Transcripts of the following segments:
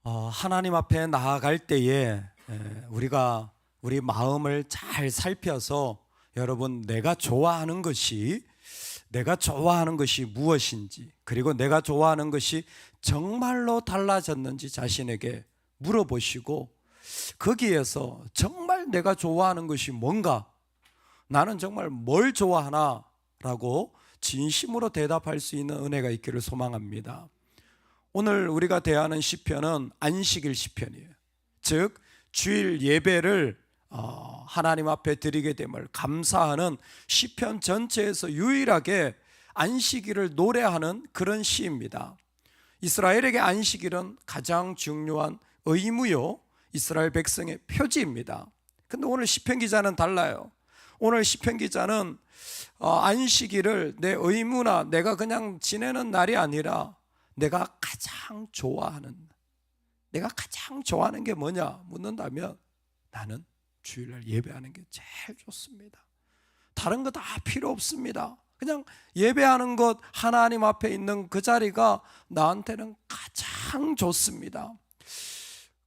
하나님 앞에 나아갈 때에 우리가 우리 마음을 잘 살펴서 여러분 내가 좋아하는 것이 무엇인지, 그리고 내가 좋아하는 것이 정말로 달라졌는지 자신에게 물어보시고, 거기에서 정말 내가 좋아하는 것이 뭔가, 나는 정말 뭘 좋아하나 라고 진심으로 대답할 수 있는 은혜가 있기를 소망합니다. 오늘 우리가 대하는 시편은 안식일 시편이에요. 즉 주일 예배를 하나님 앞에 드리게 됨을 감사하는 시편 전체에서 유일하게 안식일을 노래하는 그런 시입니다. 이스라엘에게 안식일은 가장 중요한 의무요, 이스라엘 백성의 표지입니다. 근데 오늘 시편 기자는 달라요. 오늘 시편 기자는 안식일을 내 의무나 내가 그냥 지내는 날이 아니라 내가 가장 좋아하는 게 뭐냐 묻는다면, 나는 주일날 예배하는 게 제일 좋습니다. 다른 거 다 필요 없습니다. 그냥 예배하는 것, 하나님 앞에 있는 그 자리가 나한테는 가장 좋습니다.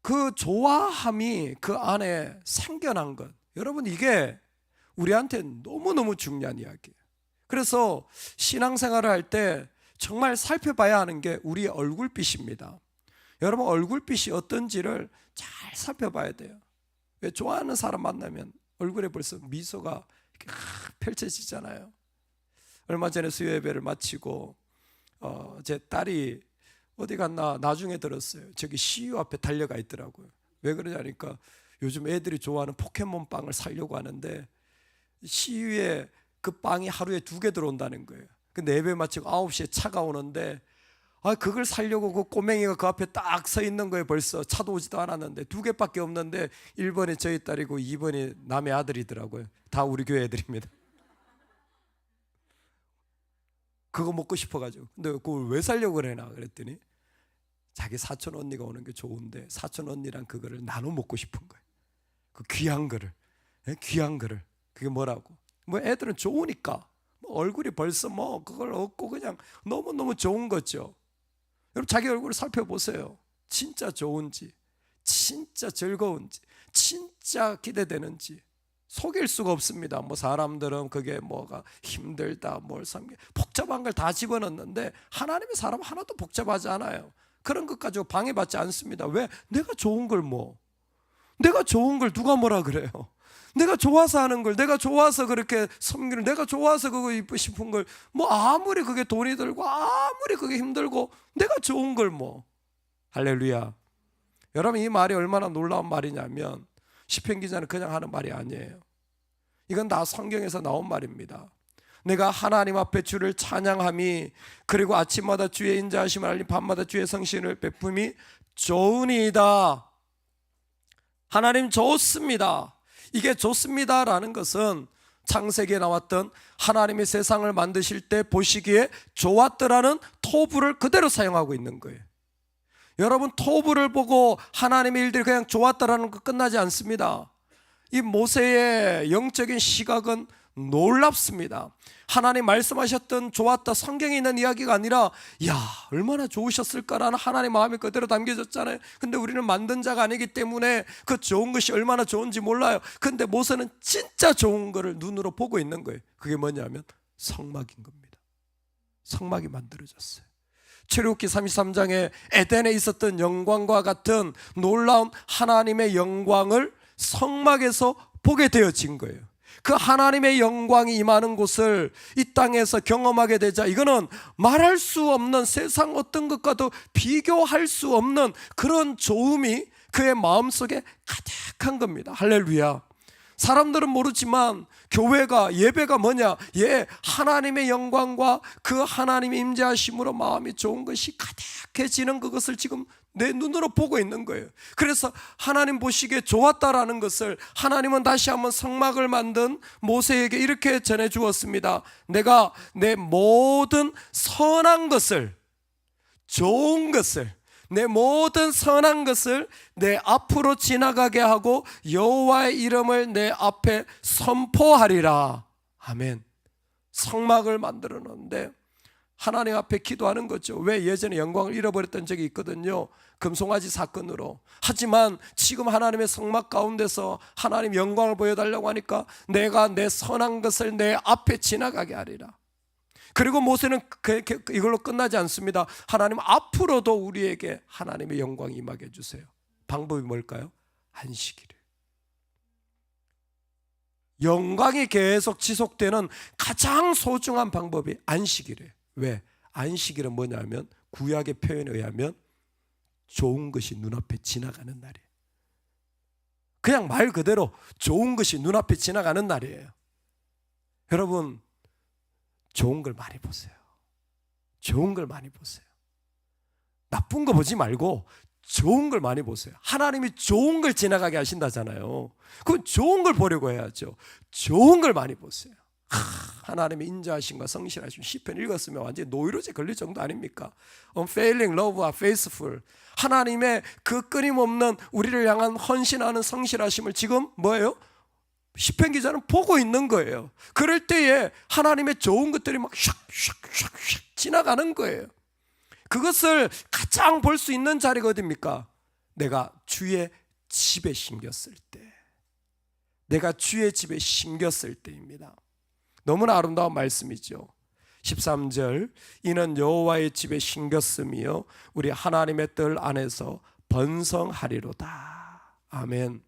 그 좋아함이 그 안에 생겨난 것, 여러분, 이게 우리한테 너무너무 중요한 이야기예요. 그래서 신앙생활을 할 때 정말 살펴봐야 하는 게 우리의 얼굴빛입니다. 여러분, 얼굴빛이 어떤지를 잘 살펴봐야 돼요. 왜? 좋아하는 사람 만나면 얼굴에 벌써 미소가 이렇게 펼쳐지잖아요. 얼마 전에 수요 예배를 마치고 제 딸이 어디 갔나 나중에 들었어요. 저기 CU 앞에 달려가 있더라고요. 왜 그러냐니까 요즘 애들이 좋아하는 포켓몬 빵을 사려고 하는데 CU에 그 빵이 하루에 2개 들어온다는 거예요. 근데 예배 마치고 9시에 차가 오는데 그걸 사려고 그 꼬맹이가 그 앞에 딱 서 있는 거예요. 벌써 차도 오지도 않았는데 2개밖에 없는데 1번이 저희 딸이고 2번이 남의 아들이더라고요. 다 우리 교회 애들입니다. 그거 먹고 싶어가지고. 근데 그걸 왜 사려고 그러나 그랬더니 자기 사촌 언니가 오는 게 좋은데 사촌 언니랑 그거를 나눠 먹고 싶은 거예요. 그 귀한 거를. 그게 뭐라고? 뭐 애들은 좋으니까 얼굴이 벌써 그걸 얻고 그냥 너무너무 좋은 거죠. 여러분, 자기 얼굴을 살펴보세요. 진짜 좋은지, 진짜 즐거운지, 진짜 기대되는지 속일 수가 없습니다. 사람들은 그게 뭐가 힘들다, 뭘 삼게 복잡한 걸 다 집어넣는데 하나님의 사람 하나도 복잡하지 않아요. 그런 것 가지고 방해받지 않습니다. 왜? 내가 좋은 걸 누가 뭐라 그래요? 내가 좋아서 하는 걸, 내가 좋아서 그렇게 섬기는, 내가 좋아서 그거 입고 싶은 걸, 아무리 그게 돈이 들고 아무리 그게 힘들고 내가 좋은 걸 할렐루야. 여러분, 이 말이 얼마나 놀라운 말이냐면 시편 기자는 그냥 하는 말이 아니에요. 이건 다 성경에서 나온 말입니다. 내가 하나님 앞에 주를 찬양함이, 그리고 아침마다 주의 인자하심을 알림, 밤마다 주의 성신을 베품이 좋으니이다. 하나님 좋습니다. 이게 좋습니다라는 것은 창세기에 나왔던 하나님이 세상을 만드실 때 보시기에 좋았더라는 토부를 그대로 사용하고 있는 거예요. 여러분, 토부를 보고 하나님의 일들이 그냥 좋았다라는 거 끝나지 않습니다. 이 모세의 영적인 시각은 놀랍습니다. 하나님 말씀하셨던 좋았다, 성경에 있는 이야기가 아니라 얼마나 좋으셨을까라는 하나님의 마음이 그대로 담겨졌잖아요. 근데 우리는 만든 자가 아니기 때문에 그 좋은 것이 얼마나 좋은지 몰라요. 근데 모세는 진짜 좋은 거를 눈으로 보고 있는 거예요. 그게 뭐냐면 성막인 겁니다. 성막이 만들어졌어요. 출애굽기 33장에 에덴에 있었던 영광과 같은 놀라운 하나님의 영광을 성막에서 보게 되어진 거예요. 그 하나님의 영광이 임하는 곳을 이 땅에서 경험하게 되자, 이거는 말할 수 없는, 세상 어떤 것과도 비교할 수 없는 그런 좋음이 그의 마음속에 가득한 겁니다. 할렐루야. 사람들은 모르지만 교회가, 예배가 뭐냐? 하나님의 영광과 그 하나님의 임재하심으로 마음이 좋은 것이 가득해지는 그것을 지금 내 눈으로 보고 있는 거예요. 그래서 하나님 보시기에 좋았다라는 것을 하나님은 다시 한번 성막을 만든 모세에게 이렇게 전해 주었습니다. 내가 내 모든 선한 것을, 좋은 것을, 내 모든 선한 것을 내 앞으로 지나가게 하고 여호와의 이름을 내 앞에 선포하리라. 아멘. 성막을 만들어 놓는데 하나님 앞에 기도하는 거죠. 왜? 예전에 영광을 잃어버렸던 적이 있거든요. 금송아지 사건으로. 하지만 지금 하나님의 성막 가운데서 하나님 영광을 보여달라고 하니까 내가 내 선한 것을 내 앞에 지나가게 하리라. 그리고 모세는 이걸로 끝나지 않습니다. 하나님 앞으로도 우리에게 하나님의 영광이 임하게 해주세요. 방법이 뭘까요? 안식일이에요. 영광이 계속 지속되는 가장 소중한 방법이 안식일이에요. 왜? 안식일은 뭐냐면 구약의 표현에 의하면 좋은 것이 눈앞에 지나가는 날이에요. 그냥 말 그대로 좋은 것이 눈앞에 지나가는 날이에요. 여러분, 좋은 걸 많이 보세요. 좋은 걸 많이 보세요. 나쁜 거 보지 말고 좋은 걸 많이 보세요. 하나님이 좋은 걸 지나가게 하신다잖아요. 그럼 좋은 걸 보려고 해야죠. 좋은 걸 많이 보세요. 하나님의 인자하심과 성실하심, 시편 읽었으면 완전히 노이로제 걸릴 정도 아닙니까? Unfailing love와 faithful, 하나님의 그 끊임없는 우리를 향한 헌신하는 성실하심을 지금 뭐예요? 시편 기자는 보고 있는 거예요. 그럴 때에 하나님의 좋은 것들이 막 샥샥샥샥 지나가는 거예요. 그것을 가장 볼 수 있는 자리가 어디입니까? 내가 주의 집에 심겼을 때, 내가 주의 집에 심겼을 때입니다. 너무나 아름다운 말씀이죠. 13절, 이는 여호와의 집에 심겼으며 우리 하나님의 뜰 안에서 번성하리로다. 아멘.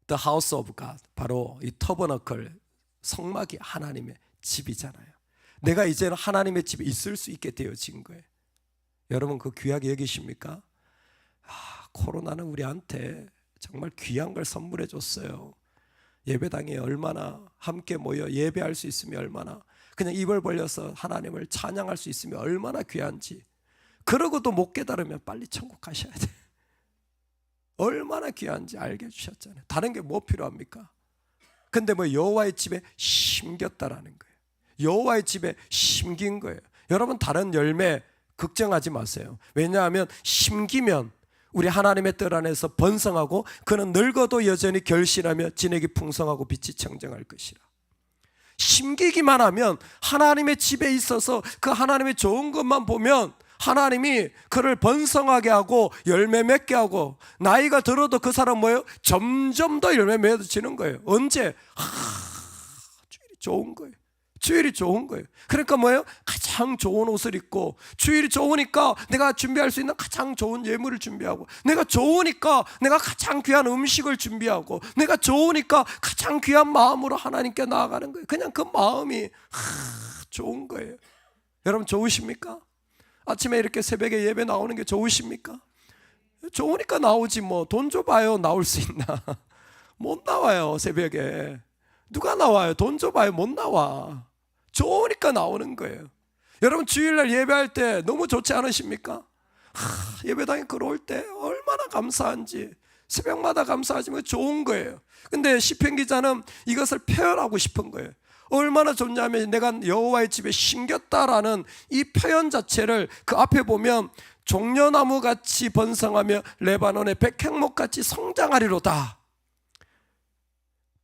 The house of God, 바로 이 터버너클, 성막이 하나님의 집이잖아요. 내가 이제는 하나님의 집에 있을 수 있게 되어진 거예요. 여러분, 그 귀하게 여기십니까? 코로나는 우리한테 정말 귀한 걸 선물해 줬어요. 예배당에 얼마나 함께 모여 예배할 수 있으면 얼마나, 그냥 입을 벌려서 하나님을 찬양할 수 있으면 얼마나 귀한지. 그러고도 못 깨달으면 빨리 천국 가셔야 돼요. 얼마나 귀한지 알게 해주셨잖아요. 다른 게 뭐 필요합니까? 근데 뭐 여호와의 집에 심겼다라는 거예요. 여호와의 집에 심긴 거예요. 여러분, 다른 열매 걱정하지 마세요. 왜냐하면 심기면 우리 하나님의 뜰 안에서 번성하고 그는 늙어도 여전히 결실하며 진액이 풍성하고 빛이 청정할 것이라. 심기기만 하면 하나님의 집에 있어서 그 하나님의 좋은 것만 보면 하나님이 그를 번성하게 하고 열매 맺게 하고, 나이가 들어도 그 사람 뭐예요? 점점 더 열매 맺어지는 거예요. 언제? 주일이 좋은 거예요. 주일이 좋은 거예요. 그러니까 뭐예요? 가장 좋은 옷을 입고, 주일이 좋으니까 내가 준비할 수 있는 가장 좋은 예물을 준비하고, 내가 좋으니까 내가 가장 귀한 음식을 준비하고, 내가 좋으니까 가장 귀한 마음으로 하나님께 나아가는 거예요. 그냥 그 마음이 좋은 거예요. 여러분, 좋으십니까? 아침에 이렇게 새벽에 예배 나오는 게 좋으십니까? 좋으니까 나오지 뭐. 돈 줘봐요, 나올 수 있나? 못 나와요. 새벽에 누가 나와요? 돈 줘봐요, 못 나와. 좋으니까 나오는 거예요. 여러분, 주일날 예배할 때 너무 좋지 않으십니까? 예배당에 걸어올 때 얼마나 감사한지, 새벽마다 감사하지만 좋은 거예요. 근데 시편 기자는 이것을 표현하고 싶은 거예요. 얼마나 좋냐면, 내가 여호와의 집에 심겼다라는 이 표현 자체를 그 앞에 보면 종려나무같이 번성하며 레바논의 백향목같이 성장하리로다.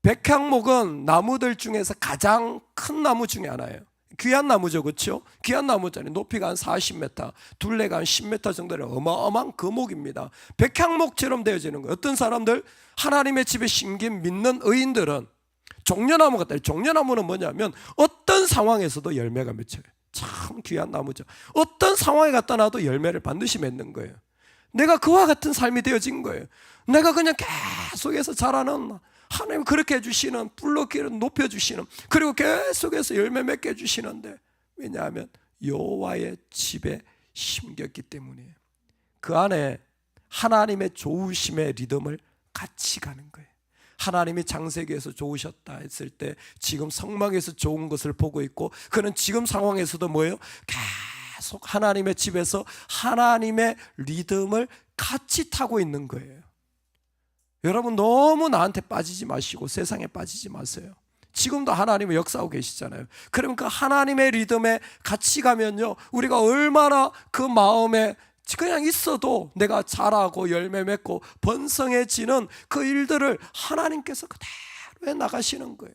백향목은 나무들 중에서 가장 큰 나무 중에 하나예요. 귀한 나무죠, 그렇죠? 귀한 나무잖아요. 높이가 한 40m, 둘레가 한 10m 정도의 어마어마한 거목입니다. 백향목처럼 되어지는 거예요. 어떤 사람들, 하나님의 집에 심긴 믿는 의인들은 종려나무 같다. 종려나무는 뭐냐면 어떤 상황에서도 열매가 맺혀요. 참 귀한 나무죠. 어떤 상황에 갖다 놔도 열매를 반드시 맺는 거예요. 내가 그와 같은 삶이 되어진 거예요. 내가 그냥 계속해서 자라는, 하나님 그렇게 해주시는, 불러기를 높여주시는, 그리고 계속해서 열매 맺게 해주시는데, 왜냐하면 여호와의 집에 심겼기 때문이에요. 그 안에 하나님의 좋으심의 리듬을 같이 가는 거예요. 하나님이 창세기에서 좋으셨다 했을 때 지금 성막에서 좋은 것을 보고 있고, 그는 지금 상황에서도 뭐예요? 계속 하나님의 집에서 하나님의 리듬을 같이 타고 있는 거예요. 여러분, 너무 나한테 빠지지 마시고 세상에 빠지지 마세요. 지금도 하나님은 역사하고 계시잖아요. 그러면 그 하나님의 리듬에 같이 가면요, 우리가 얼마나 그 마음에 그냥 있어도 내가 자라고 열매 맺고 번성해지는 그 일들을 하나님께서 그대로 해 나가시는 거예요.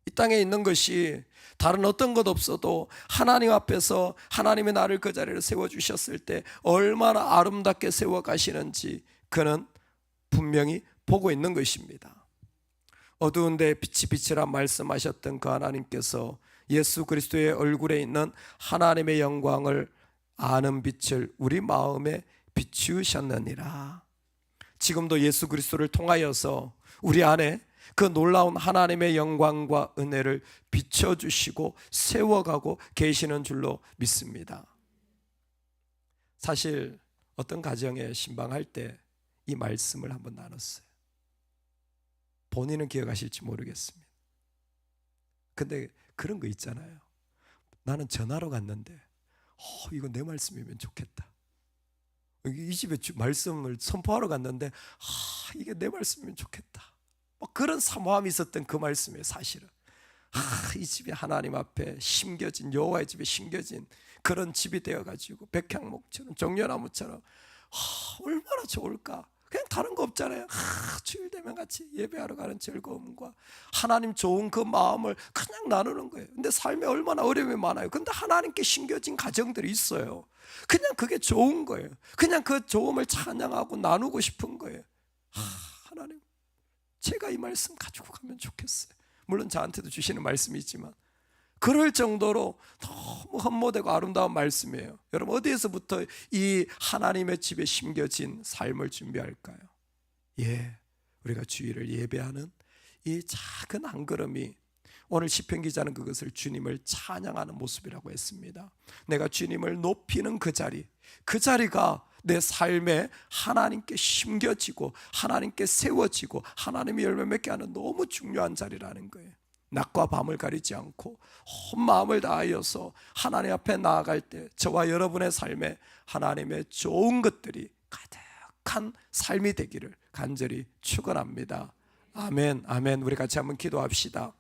이 땅에 있는 것이 다른 어떤 것 없어도 하나님 앞에서 하나님이 나를 그 자리에 세워주셨을 때 얼마나 아름답게 세워가시는지 그는 분명히 보고 있는 것입니다. 어두운 데 빛이 빛이라 말씀하셨던 그 하나님께서 예수 그리스도의 얼굴에 있는 하나님의 영광을 아는 빛을 우리 마음에 비추셨느니라. 지금도 예수 그리스도를 통하여서 우리 안에 그 놀라운 하나님의 영광과 은혜를 비춰주시고 세워가고 계시는 줄로 믿습니다. 사실 어떤 가정에 신방할 때 이 말씀을 한번 나눴어요. 본인은 기억하실지 모르겠습니다. 근데 그런 거 있잖아요. 나는 전화로 갔는데 이거 내 말씀이면 좋겠다. 이 집에 말씀을 선포하러 갔는데 이게 내 말씀이면 좋겠다. 그런 사모함이 있었던 그 말씀이에요. 사실은 이 집이 하나님 앞에 심겨진, 여호와의 집에 심겨진 그런 집이 되어가지고 백향목처럼 종려나무처럼 얼마나 좋을까. 그냥 다른 거 없잖아요. 주일 되면 같이 예배하러 가는 즐거움과 하나님 좋은 그 마음을 그냥 나누는 거예요. 근데 삶에 얼마나 어려움이 많아요. 근데 하나님께 심겨진 가정들이 있어요. 그냥 그게 좋은 거예요. 그냥 그 좋음을 찬양하고 나누고 싶은 거예요. 하나님, 제가 이 말씀 가지고 가면 좋겠어요. 물론 저한테도 주시는 말씀이 있지만 그럴 정도로 너무 흠모되고 아름다운 말씀이에요. 여러분, 어디에서부터 이 하나님의 집에 심겨진 삶을 준비할까요? 우리가 주일을 예배하는 이 작은 한 걸음이, 오늘 시편 기자는 그것을 주님을 찬양하는 모습이라고 했습니다. 내가 주님을 높이는 그 자리가 내 삶에 하나님께 심겨지고 하나님께 세워지고 하나님의 열매 맺게 하는 너무 중요한 자리라는 거예요. 낮과 밤을 가리지 않고 온 마음을 다하여서 하나님 앞에 나아갈 때 저와 여러분의 삶에 하나님의 좋은 것들이 가득한 삶이 되기를 간절히 축원합니다. 아멘, 아멘. 우리 같이 한번 기도합시다.